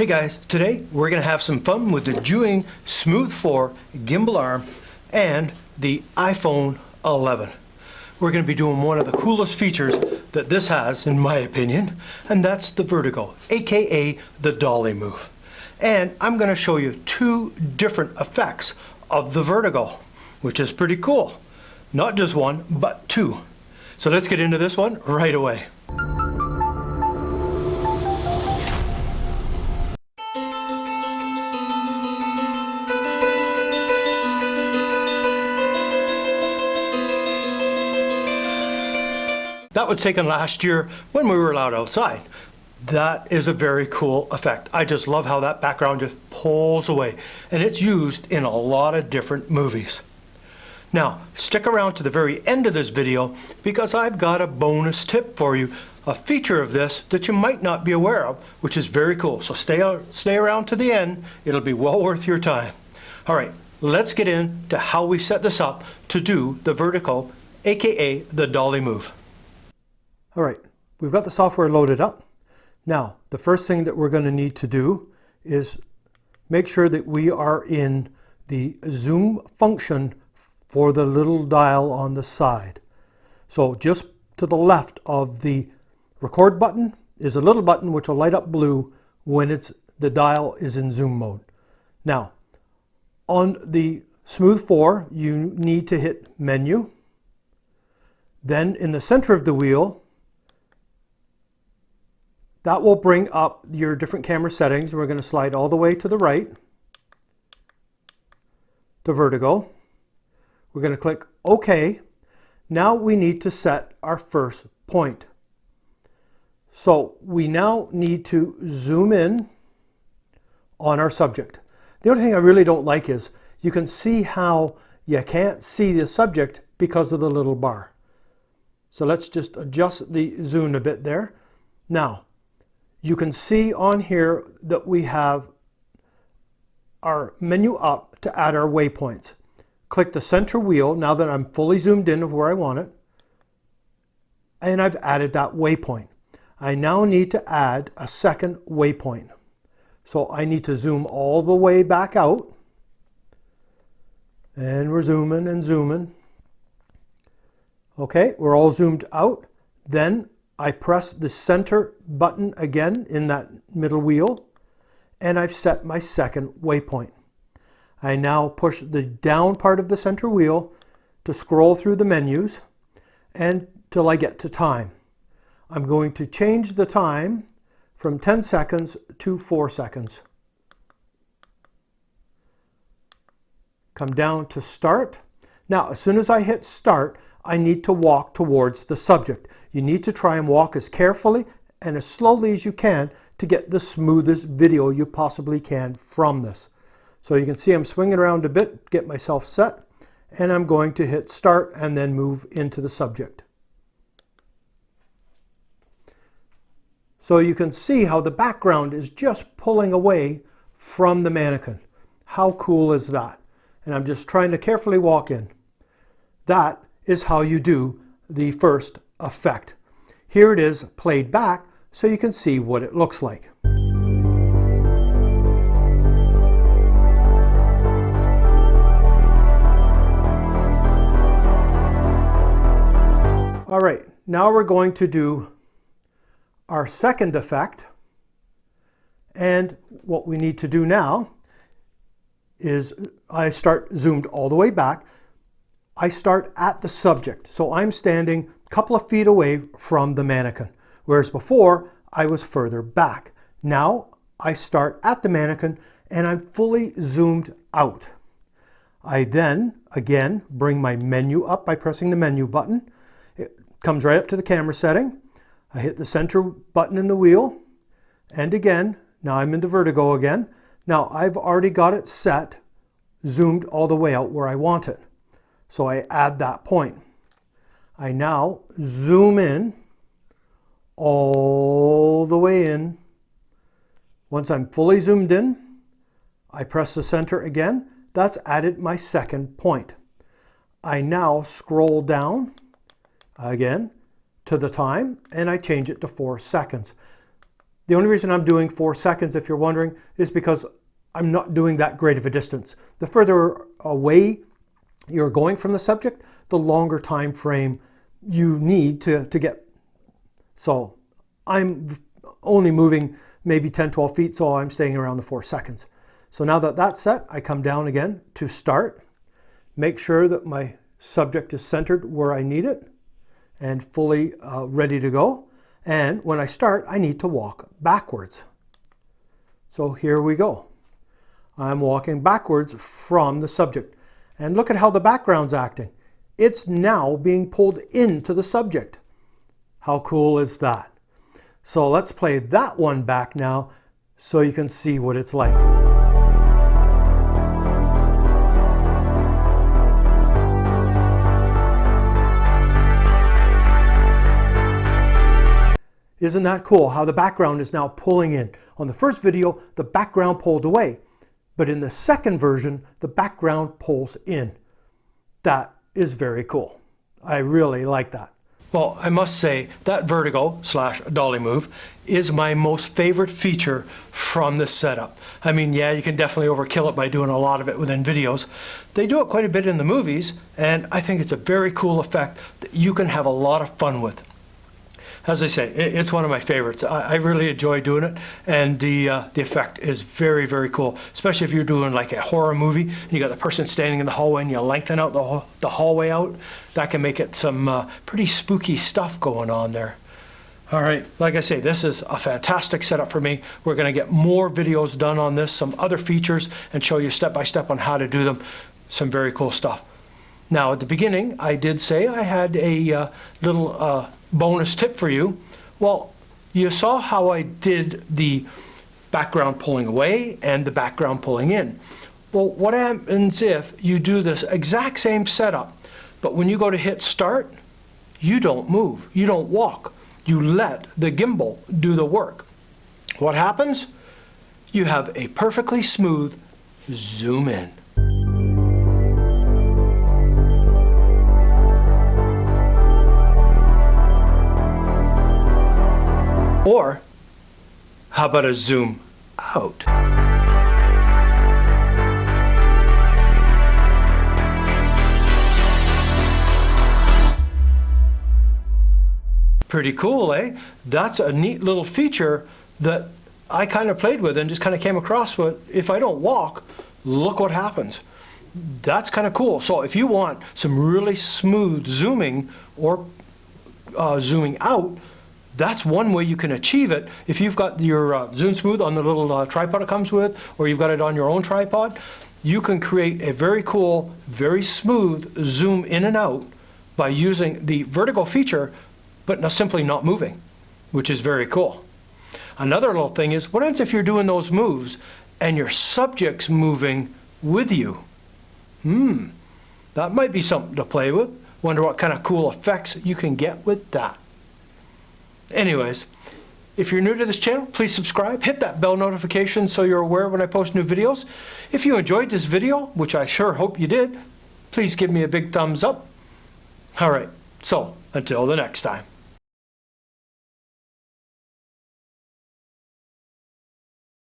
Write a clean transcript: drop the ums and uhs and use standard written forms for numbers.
Hey guys, today we're going to have some fun with the ZHIYUN Smooth 4 gimbal arm and the iPhone 11. We're going to be doing one of the coolest features that this has, in my opinion, and that's the Vertigo, aka the Dolly move. And I'm going to show you two different effects of the Vertigo, which is pretty cool. Not just one, but two. So let's get into this one right away. That was taken last year when we were allowed outside. That is a very cool effect. I just love how that background just pulls away, and it's used in a lot of different movies. Now, stick around to the very end of this video because I've got a bonus tip for you, a feature of this that you might not be aware of, which is very cool. So stay around to the end. It'll be well worth your time. All right, let's get into how we set this up to do the Vertigo, aka the Dolly move. All right, we've got the software loaded up. Now, the first thing that we're going to need to do is make sure that we are in the zoom function for the little dial on the side. So just to the left of the record button is a little button which will light up blue when the dial is in zoom mode. Now, on the Smooth 4, you need to hit Menu. Then in the center of the wheel, that will bring up your different camera settings. We're going to slide all the way to the right to Vertigo. We're going to click OK. Now we need to set our first point. So we now need to zoom in on our subject. The only thing I really don't like is you can see how you can't see the subject because of the little bar. So let's just adjust the zoom a bit there. Now, you can see on here that we have our menu up to add our waypoints. Click the center wheel now that I'm fully zoomed in of where I want it. And I've added that waypoint. I now need to add a second waypoint. So I need to zoom all the way back out. And we're zooming and zooming. Okay, we're all zoomed out. Then I press the center button again in that middle wheel, and I've set my second waypoint. I now push the down part of the center wheel to scroll through the menus until I get to time. I'm going to change the time from 10 seconds to 4 seconds. Come down to start. Now, as soon as I hit start, I need to walk towards the subject. You need to try and walk as carefully and as slowly as you can to get the smoothest video you possibly can from this. So you can see I'm swinging around a bit, get myself set, and I'm going to hit start and then move into the subject. So you can see how the background is just pulling away from the mannequin. How cool is that? And I'm just trying to carefully walk in. That is how you do the first effect. Here it is played back so you can see what it looks like. All right, now we're going to do our second effect. And what we need to do now is I start zoomed all the way back. I start at the subject. So I'm standing a couple of feet away from the mannequin, whereas before I was further back. Now I start at the mannequin and I'm fully zoomed out. I then again bring my menu up by pressing the menu button. It comes right up to the camera setting. I hit the center button in the wheel, and again, now I'm in the Vertigo again. Now I've already got it set, zoomed all the way out where I want it. So I add that point. I now zoom in all the way in. Once I'm fully zoomed in, I press the center again. That's added my second point. I now scroll down again to the time and I change it to 4 seconds. The only reason I'm doing 4 seconds, if you're wondering, is because I'm not doing that great of a distance. The further away you're going from the subject, the longer time frame you need to get. So I'm only moving maybe 10, 12 feet, so I'm staying around the 4 seconds. So now that that's set, I come down again to start. Make sure that my subject is centered where I need it and fully ready to go. And when I start, I need to walk backwards. So here we go. I'm walking backwards from the subject. And look at how the background's acting. It's now being pulled into the subject. How cool is that? So let's play that one back now so you can see what it's like. Isn't that cool how the background is now pulling in? On the first video, the background pulled away, but in the second version, the background pulls in. That is very cool. I really like that. Well, I must say that Vertigo / Dolly move is my most favorite feature from this setup. I mean, yeah, you can definitely overkill it by doing a lot of it within videos. They do it quite a bit in the movies, and I think it's a very cool effect that you can have a lot of fun with. As I say, it's one of my favorites. I really enjoy doing it, and the effect is very, very cool, especially if you're doing like a horror movie and you got the person standing in the hallway and you lengthen out the hallway out. That can make it some pretty spooky stuff going on there. All right, like I say, this is a fantastic setup for me. We're going to get more videos done on this, some other features, and show you step by step on how to do them. Some very cool stuff. Now, at the beginning, I did say I had a little bonus tip for you. Well, you saw how I did the background pulling away and the background pulling in. Well, what happens if you do this exact same setup, but when you go to hit start, you don't move, you don't walk, you let the gimbal do the work. What happens? You have a perfectly smooth zoom in. Or how about a zoom out? Pretty cool, eh? That's a neat little feature that I kind of played with and just kind of came across with. If I don't walk, look what happens. That's kind of cool. So if you want some really smooth zooming or zooming out, that's one way you can achieve it. If you've got your ZHIYUN SMOOTH on the little tripod it comes with, or you've got it on your own tripod, you can create a very cool, very smooth zoom in and out by using the Vertigo feature, but simply not moving, which is very cool. Another little thing is, what happens if you're doing those moves and your subject's moving with you? That might be something to play with. Wonder what kind of cool effects you can get with that. Anyways, if you're new to this channel, please subscribe, hit that bell notification so you're aware when I post new videos. If you enjoyed this video, which I sure hope you did, please give me a big thumbs up. All right, so until the next time.